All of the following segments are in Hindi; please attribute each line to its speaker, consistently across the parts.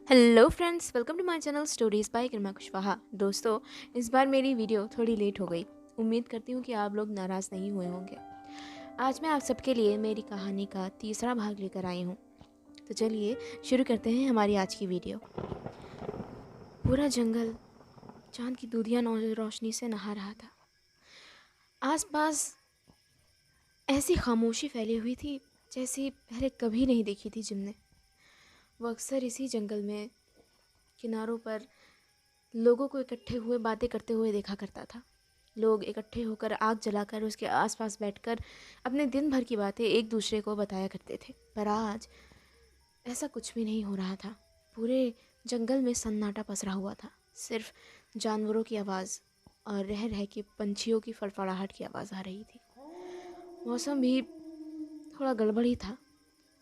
Speaker 1: Hello friends, welcome to my channel stories by Kirma Kushwaha. दोस्तों, इस बार मेरी वीडियो थोड़ी लेट हो गई। उम्मीद करती हूँ कि आप लोग नाराज़ नहीं हुए होंगे। आज मैं आप सबके लिए मेरी कहानी का तीसरा भाग लेकर आई हूँ। तो चलिए शुरू करते हैं हमारी आज की वीडियो। पूरा जंगल चांद की दूधिया रोशनी से नहा रहा था। आसपास ऐसी खामोशी फैली हुई थी जैसी पहले कभी नहीं देखी थी जिम ने। वो अक्सर इसी जंगल में किनारों पर लोगों को इकट्ठे हुए बातें करते हुए देखा करता था। लोग इकट्ठे होकर आग जलाकर उसके आसपास बैठकर अपने दिन भर की बातें एक दूसरे को बताया करते थे। पर आज ऐसा कुछ भी नहीं हो रहा था। पूरे जंगल में सन्नाटा पसरा हुआ था। सिर्फ जानवरों की आवाज़ और रह रह के पंछियों की फड़फड़ाहट की आवाज़ आ रही थी। मौसम भी थोड़ा गड़बड़ ही था।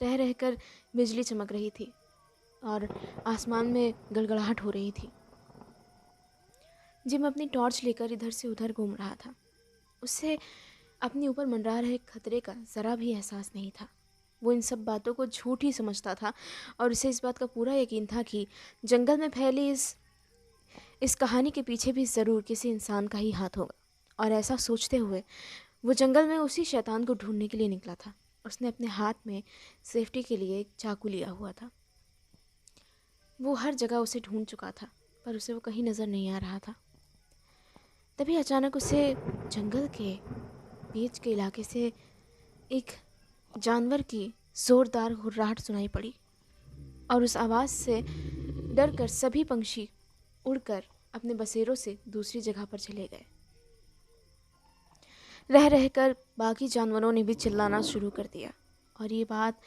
Speaker 1: रह रहकर बिजली चमक रही थी और आसमान में गड़गड़ाहट हो रही थी। जिम अपनी टॉर्च लेकर इधर से उधर घूम रहा था। उससे अपने ऊपर मंडरा रहे खतरे का ज़रा भी एहसास नहीं था। वो इन सब बातों को झूठ ही समझता था और उसे इस बात का पूरा यकीन था कि जंगल में फैली इस कहानी के पीछे भी ज़रूर किसी इंसान का ही हाथ होगा। और ऐसा सोचते हुए वो जंगल में उसी शैतान को ढूंढने के लिए निकला था। उसने अपने हाथ में सेफ्टी के लिए एक चाकू लिया हुआ था। वो हर जगह उसे ढूंढ चुका था पर उसे वो कहीं नज़र नहीं आ रहा था। तभी अचानक उसे जंगल के बीच के इलाके से एक जानवर की ज़ोरदार हुर्राहट सुनाई पड़ी और उस आवाज़ से डरकर सभी पंछी उड़कर अपने बसेरों से दूसरी जगह पर चले गए। रह रहकर बाकी जानवरों ने भी चिल्लाना शुरू कर दिया और ये बात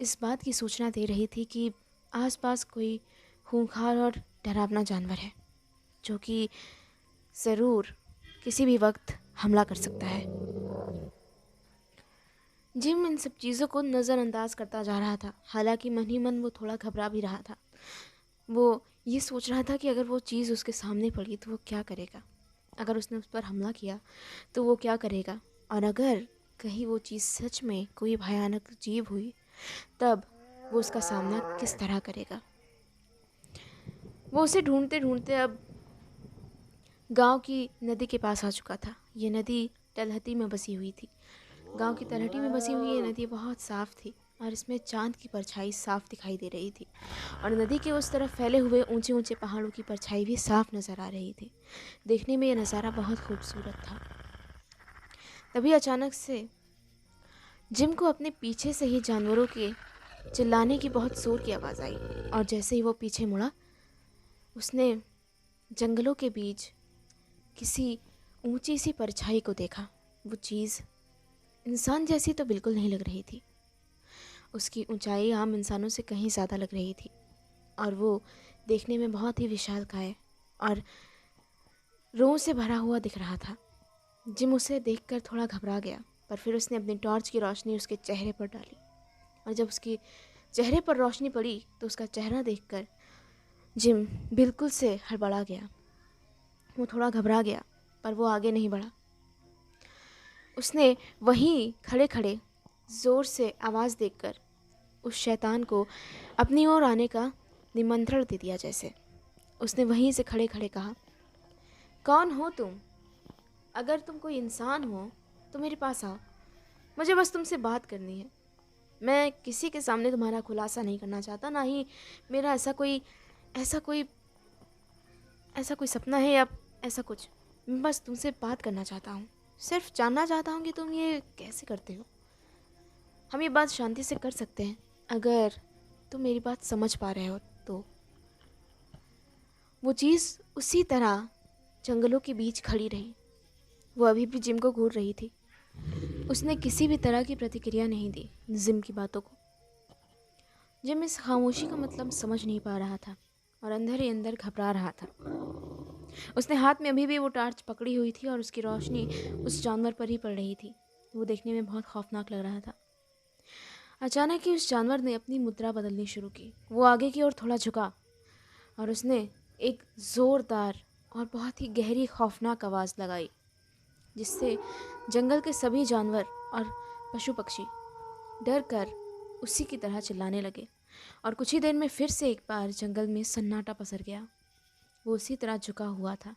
Speaker 1: इस बात की सूचना दे रही थी कि आसपास कोई खूंखार और डरावना जानवर है जो कि ज़रूर किसी भी वक्त हमला कर सकता है। जिम इन सब चीज़ों को नज़रअंदाज करता जा रहा था। हालांकि मन ही मन वो थोड़ा घबरा भी रहा था। वो ये सोच रहा था कि अगर वो चीज़ उसके सामने पड़ी तो वो क्या करेगा। अगर उसने उस पर हमला किया तो वो क्या करेगा। और अगर कहीं वो चीज़ सच में कोई भयानक जीव हुई तब वो उसका सामना किस तरह करेगा। वो उसे ढूंढते ढूंढते अब गांव की नदी के पास आ चुका था। ये नदी तलहटी में बसी हुई थी। गांव की तलहटी में बसी हुई ये नदी बहुत साफ़ थी और इसमें चांद की परछाई साफ दिखाई दे रही थी और नदी के उस तरफ फैले हुए ऊंचे ऊंचे पहाड़ों की परछाई भी साफ नज़र आ रही थी। देखने में ये नज़ारा बहुत खूबसूरत था। तभी अचानक से जिम को अपने पीछे से ही जानवरों के चिल्लाने की बहुत ज़ोर की आवाज़ आई और जैसे ही वो पीछे मुड़ा उसने जंगलों के बीच किसी ऊंची सी परछाई को देखा। वो चीज़ इंसान जैसी तो बिल्कुल नहीं लग रही थी। उसकी ऊंचाई आम इंसानों से कहीं ज़्यादा लग रही थी और वो देखने में बहुत ही विशालकाय और रों से भरा हुआ दिख रहा था। जिम उसे देखकर थोड़ा घबरा गया पर फिर उसने अपनी टॉर्च की रोशनी उसके चेहरे पर डाली और जब उसके चेहरे पर रोशनी पड़ी तो उसका चेहरा देखकर जिम बिल्कुल से हड़बड़ा गया। वो थोड़ा घबरा गया पर वो आगे नहीं बढ़ा। उसने वहीं खड़े खड़े ज़ोर से आवाज़ देकर उस शैतान को अपनी ओर आने का निमंत्रण दे दिया। जैसे उसने वहीं से खड़े खड़े कहा, कौन हो तुम? अगर तुम कोई इंसान हो तो मेरे पास आओ। मुझे बस तुमसे बात करनी है। मैं किसी के सामने तुम्हारा खुलासा नहीं करना चाहता, ना ही मेरा ऐसा कोई ऐसा कोई सपना है या ऐसा कुछ। मैं बस तुमसे बात करना चाहता हूँ। सिर्फ जानना चाहता हूँ कि तुम ये कैसे करते हो। हम ये बात शांति से कर सकते हैं अगर तुम मेरी बात समझ पा रहे हो तो। वो चीज़ उसी तरह जंगलों के बीच खड़ी रही। वो अभी भी जिम को घूर रही थी। उसने किसी भी तरह की प्रतिक्रिया नहीं दी जिम की बातों को। जिम इस खामोशी का मतलब समझ नहीं पा रहा था और अंदर ही अंदर घबरा रहा था। उसने हाथ में अभी भी वो टार्च पकड़ी हुई थी और उसकी रोशनी उस जानवर पर ही पड़ रही थी। वो देखने में बहुत खौफनाक लग रहा था। अचानक ही उस जानवर ने अपनी मुद्रा बदलनी शुरू की। वो आगे की ओर थोड़ा झुका और उसने एक ज़ोरदार और बहुत ही गहरी खौफनाक आवाज़ लगाई जिससे जंगल के सभी जानवर और पशु पक्षी डर कर उसी की तरह चिल्लाने लगे। और कुछ ही देर में फिर से एक बार जंगल में सन्नाटा पसर गया। वो उसी तरह झुका हुआ था।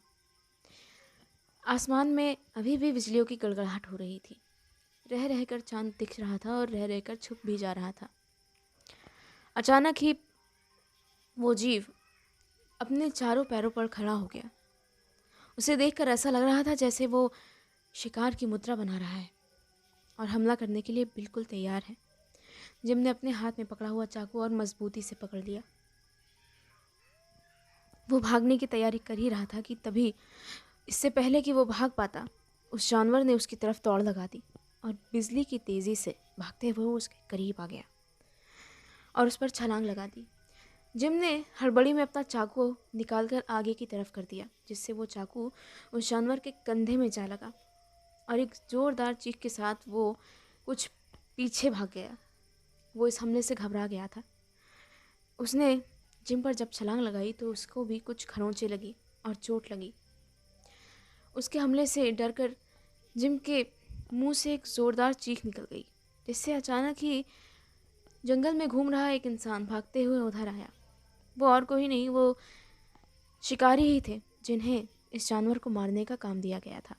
Speaker 1: आसमान में अभी भी बिजलियों की गड़गड़ाहट हो रही थी। रह रहकर चांद दिख रहा था और रह रहकर छुप भी जा रहा था। अचानक ही वो जीव अपने चारों पैरों पर खड़ा हो गया। उसे देखकर ऐसा लग रहा था जैसे वो शिकार की मुद्रा बना रहा है और हमला करने के लिए बिल्कुल तैयार है। जिम ने अपने हाथ में पकड़ा हुआ चाकू और मजबूती से पकड़ लिया। वो भागने की तैयारी कर ही रहा था कि तभी, इससे पहले कि वो भाग पाता, उस जानवर ने उसकी तरफ दौड़ लगा दी और बिजली की तेज़ी से भागते हुए वो उसके करीब आ गया और उस पर छलांग लगा दी। जिम ने हड़बड़ी में अपना चाकू निकालकर आगे की तरफ कर दिया, जिससे वो चाकू उस जानवर के कंधे में जा लगा और एक ज़ोरदार चीख के साथ वो कुछ पीछे भाग गया। वो इस हमले से घबरा गया था। उसने जिम पर जब छलांग लगाई तो उसको भी कुछ खरोंचें लगी और चोट लगी। उसके हमले से डरकर जिम के मुंह से एक ज़ोरदार चीख निकल गई, जिससे अचानक ही जंगल में घूम रहा एक इंसान भागते हुए उधर आया। वो और कोई नहीं, वो शिकारी ही थे जिन्हें इस जानवर को मारने का काम दिया गया था।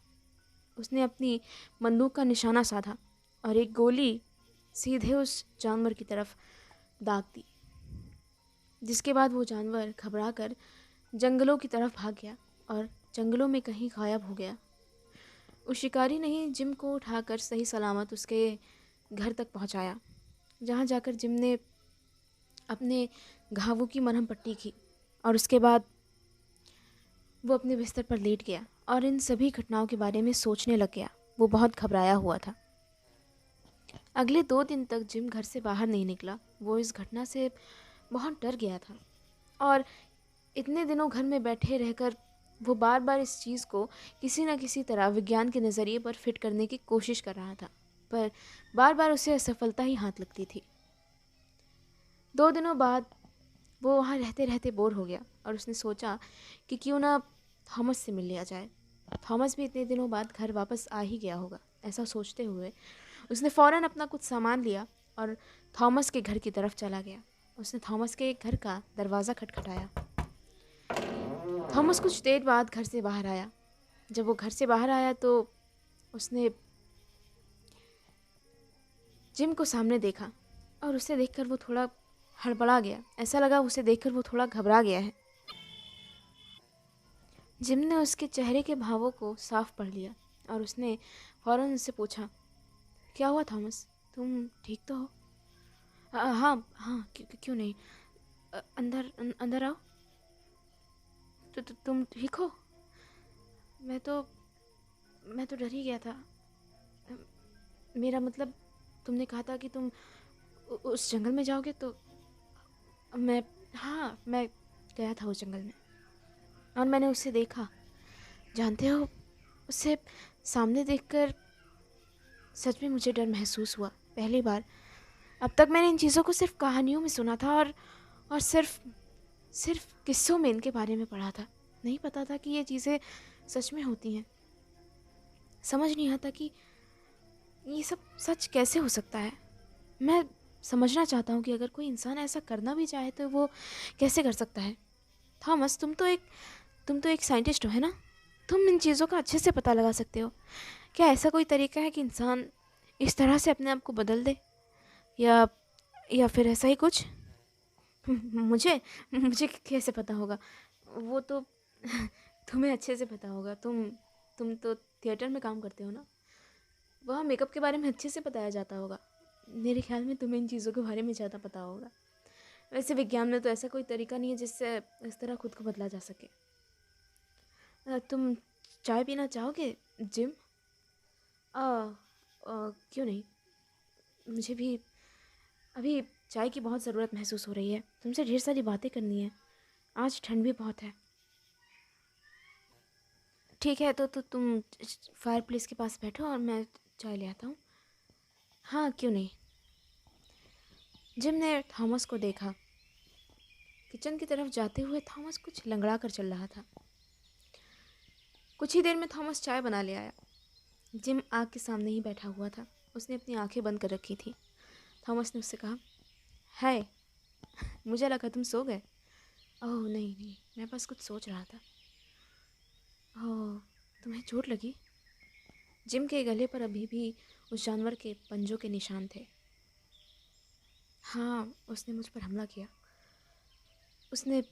Speaker 1: उसने अपनी बंदूक का निशाना साधा और एक गोली सीधे उस जानवर की तरफ दाग दी, जिसके बाद वो जानवर घबराकर जंगलों की तरफ भाग गया और जंगलों में कहीं गायब हो गया। उस शिकारी ने ही जिम को उठाकर सही सलामत उसके घर तक पहुंचाया, जहां जाकर जिम ने अपने घावों की मरहम पट्टी की और उसके बाद वो अपने बिस्तर पर लेट गया और इन सभी घटनाओं के बारे में सोचने लग गया। वो बहुत घबराया हुआ था। अगले 2 दिन तक जिम घर से बाहर नहीं निकला। वो इस घटना से बहुत डर गया था और इतने दिनों घर में बैठे रहकर वो बार बार इस चीज़ को किसी न किसी तरह विज्ञान के नज़रिए पर फिट करने की कोशिश कर रहा था, पर बार बार उसे असफलता ही हाथ लगती थी। 2 दिनों बाद वो वहाँ रहते रहते बोर हो गया और उसने सोचा कि क्यों ना थॉमस से मिल लिया जाए। थॉमस भी इतने दिनों बाद घर वापस आ ही गया होगा। ऐसा सोचते हुए उसने फ़ौरन अपना कुछ सामान लिया और थॉमस के घर की तरफ चला गया। उसने थॉमस के घर का दरवाज़ा खटखटाया। थॉमस कुछ देर बाद घर से बाहर आया। जब वो घर से बाहर आया तो उसने जिम को सामने देखा और उसे देखकर वो थोड़ा हड़बड़ा गया। ऐसा लगा उसे देखकर वो थोड़ा घबरा गया है। जिम ने उसके चेहरे के भावों को साफ पढ़ लिया और उसने फ़ौरन उससे पूछा, क्या हुआ थॉमस, तुम ठीक तो हो? हाँ हाँ, क्यों नहीं, अंदर आओ। तुम ठीक हो? मैं तो डर ही गया था। मेरा मतलब, तुमने कहा था कि तुम उस जंगल में जाओगे तो मैं गया था उस जंगल में और मैंने उसे देखा। जानते हो, उसे सामने देखकर सच में मुझे डर महसूस हुआ, पहली बार। अब तक मैंने इन चीज़ों को सिर्फ कहानियों में सुना था और सिर्फ किस्सों में इनके बारे में पढ़ा था। नहीं पता था कि ये चीज़ें सच में होती हैं। समझ नहीं आता कि ये सब सच कैसे हो सकता है। मैं समझना चाहता हूँ कि अगर कोई इंसान ऐसा करना भी चाहे तो वो कैसे कर सकता है। थॉमस, तुम तो एक साइंटिस्ट हो, है ना? तुम इन चीज़ों का अच्छे से पता लगा सकते हो। क्या ऐसा कोई तरीका है कि इंसान इस तरह से अपने आप को बदल दे, या फिर ऐसा ही कुछ? मुझे मुझे कैसे पता होगा? वो तो तुम्हें अच्छे से पता होगा। तुम तो थिएटर में काम करते हो ना, वहाँ मेकअप के बारे में अच्छे से बताया जाता होगा। मेरे ख्याल में तुम्हें इन चीज़ों के बारे में ज़्यादा पता होगा। वैसे विज्ञान में तो ऐसा कोई तरीका नहीं है जिससे इस तरह खुद को बदला जा सके। तुम चाय पीना चाहोगे जिम? क्यों नहीं, मुझे भी अभी चाय की बहुत ज़रूरत महसूस हो रही है। तुमसे ढेर सारी बातें करनी है। आज ठंड भी बहुत है। ठीक है, तो तुम फायर प्लेस के पास बैठो और मैं चाय ले आता हूँ। हाँ, क्यों नहीं। जिम ने थॉमस को देखा। किचन की तरफ जाते हुए थॉमस कुछ लंगड़ा कर चल रहा था। कुछ ही देर में थॉमस चाय बना ले आया। जिम आग के सामने ही बैठा हुआ था। उसने अपनी आंखें बंद कर रखी थी। थॉमस ने उससे कहा, हाय, मुझे लगा तुम सो गए। ओह नहीं नहीं, मैं बस कुछ सोच रहा था। ओह, तुम्हें चोट लगी? जिम के गले पर अभी भी उस जानवर के पंजों के निशान थे। हाँ, उसने मुझ पर हमला किया। उसने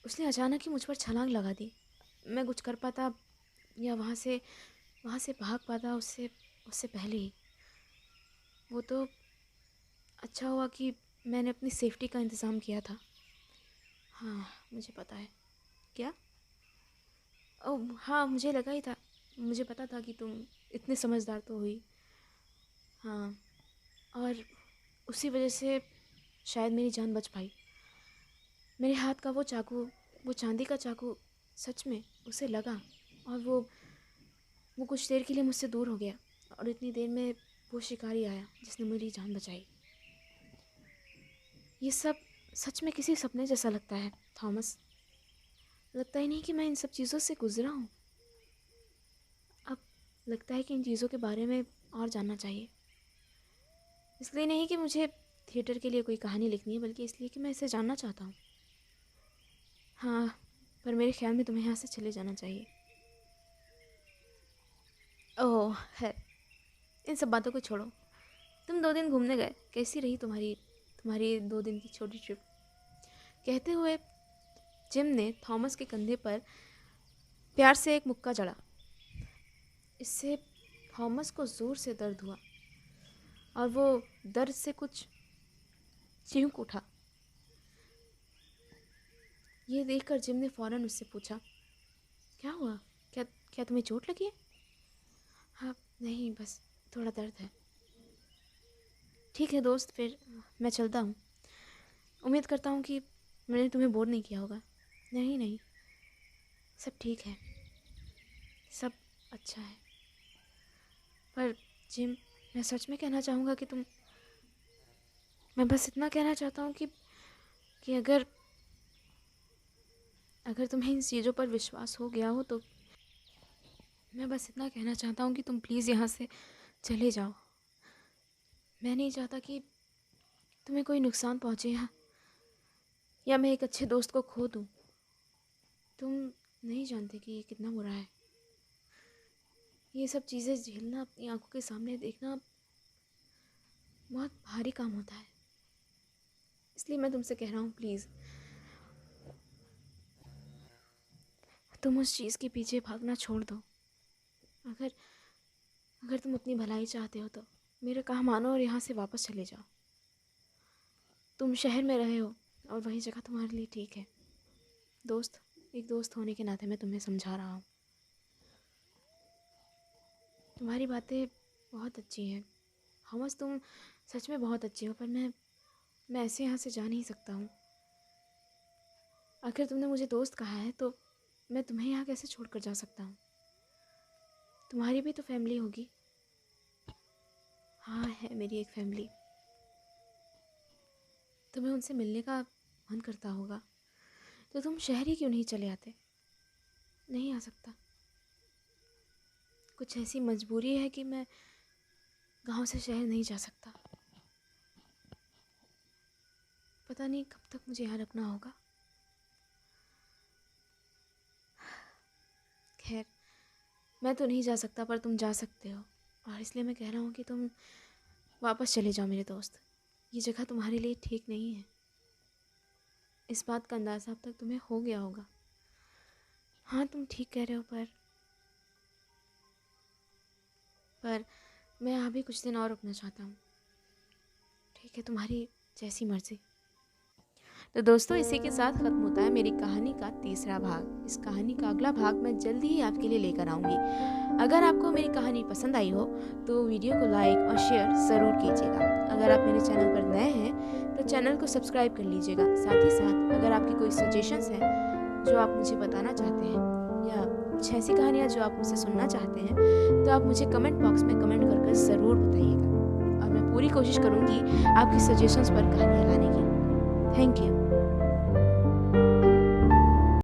Speaker 1: उसने अचानक ही मुझ पर छलांग लगा दी। मैं कुछ कर पाता या वहाँ से भाग पाता उससे उससे पहले ही। वो तो अच्छा हुआ कि मैंने अपनी सेफ्टी का इंतज़ाम किया था। हाँ, मुझे पता है। क्या? ओह हाँ, मुझे लगा ही था। मुझे पता था कि तुम इतने समझदार तो हुई। हाँ, और उसी वजह से शायद मेरी जान बच पाई। मेरे हाथ का वो चाकू, वो चांदी का चाकू, सच में उसे लगा। और वो कुछ देर के लिए मुझसे दूर हो गया। और इतनी देर में वो शिकारी आया जिसने मेरी जान बचाई। ये सब सच में किसी सपने जैसा लगता है थॉमस। लगता ही नहीं कि मैं इन सब चीज़ों से गुजरा हूँ। अब लगता है कि इन चीज़ों के बारे में और जानना चाहिए। इसलिए नहीं कि मुझे थिएटर के लिए कोई कहानी लिखनी है, बल्कि इसलिए कि मैं इसे जानना चाहता हूँ। हाँ, पर मेरे ख्याल में तुम्हें यहाँ से चले जाना चाहिए। ओह है, इन सब बातों को छोड़ो। तुम 2 दिन घूमने गए, कैसी रही तुम्हारी तुम्हारी 2 दिन की छोटी ट्रिप? कहते हुए जिम ने थॉमस के कंधे पर प्यार से एक मुक्का जड़ा। इससे थॉमस को ज़ोर से दर्द हुआ और वो दर्द से कुछ चीख उठा। ये देखकर जिम ने फ़ौरन उससे पूछा, क्या हुआ? क्या क्या तुम्हें चोट लगी है? हाँ नहीं, बस थोड़ा दर्द है। ठीक है दोस्त, फिर मैं चलता हूँ। उम्मीद करता हूँ कि मैंने तुम्हें बोर नहीं किया होगा। नहीं नहीं, सब ठीक है, सब अच्छा है। पर जिम, मैं सच में कहना चाहूँगा कि मैं बस इतना कहना चाहता हूँ कि अगर तुम्हें इन चीज़ों पर विश्वास हो गया हो तो मैं बस इतना कहना चाहता हूँ कि तुम प्लीज़ यहाँ से चले जाओ। मैं नहीं चाहता कि तुम्हें कोई नुकसान पहुँचे या मैं एक अच्छे दोस्त को खो दूँ। तुम नहीं जानते कि ये कितना बुरा है। ये सब चीज़ें झेलना, अपनी आंखों के सामने देखना बहुत भारी काम होता है। इसलिए मैं तुमसे कह रहा हूँ, प्लीज़ तुम उस चीज़ के पीछे भागना छोड़ दो। अगर अगर तुम अपनी भलाई चाहते हो तो मेरा कहा मानो और यहाँ से वापस चले जाओ। तुम शहर में रहे हो और वही जगह तुम्हारे लिए ठीक है। दोस्त, एक दोस्त होने के नाते मैं तुम्हें समझा रहा हूँ। तुम्हारी बातें बहुत अच्छी हैं थॉमस, तुम सच में बहुत अच्छे हो, पर मैं ऐसे यहाँ से जा नहीं सकता हूँ। आखिर तुमने मुझे दोस्त कहा है तो मैं तुम्हें यहाँ कैसे छोड़कर जा सकता हूँ? तुम्हारी भी तो फैमिली होगी। हाँ, है मेरी एक फैमिली। तुम्हें उनसे मिलने का मन करता होगा तो तुम शहर ही क्यों नहीं चले आते? नहीं आ सकता, कुछ ऐसी मजबूरी है कि मैं गांव से शहर नहीं जा सकता। पता नहीं कब तक मुझे यहाँ रखना होगा। खैर, मैं तो नहीं जा सकता, पर तुम जा सकते हो। और इसलिए मैं कह रहा हूँ कि तुम वापस चले जाओ मेरे दोस्त। ये जगह तुम्हारे लिए ठीक नहीं है। इस बात का अंदाज़ा अब तक तुम्हें हो गया होगा। हाँ, तुम ठीक कह रहे हो, पर मैं यहाँ भी कुछ दिन और रुकना चाहता हूँ। ठीक है, तुम्हारी जैसी मर्ज़ी। तो दोस्तों, इसी के साथ ख़त्म होता है मेरी कहानी का तीसरा भाग। इस कहानी का अगला भाग मैं जल्दी ही आपके लिए लेकर आऊँगी। अगर आपको मेरी कहानी पसंद आई हो तो वीडियो को लाइक और शेयर ज़रूर कीजिएगा। अगर आप मेरे चैनल पर नए हैं तो चैनल को सब्सक्राइब कर लीजिएगा। साथ ही साथ अगर आपकी कोई सजेशंस हैं जो आप मुझे बताना चाहते हैं या कुछ ऐसी कहानियाँ जो आप मुझसे सुनना चाहते हैं तो आप मुझे कमेंट बॉक्स में कमेंट कर ज़रूर बताइएगा। और मैं पूरी कोशिश करूँगी आपकी सजेशंस पर कहानियाँ लाने की। Thank you.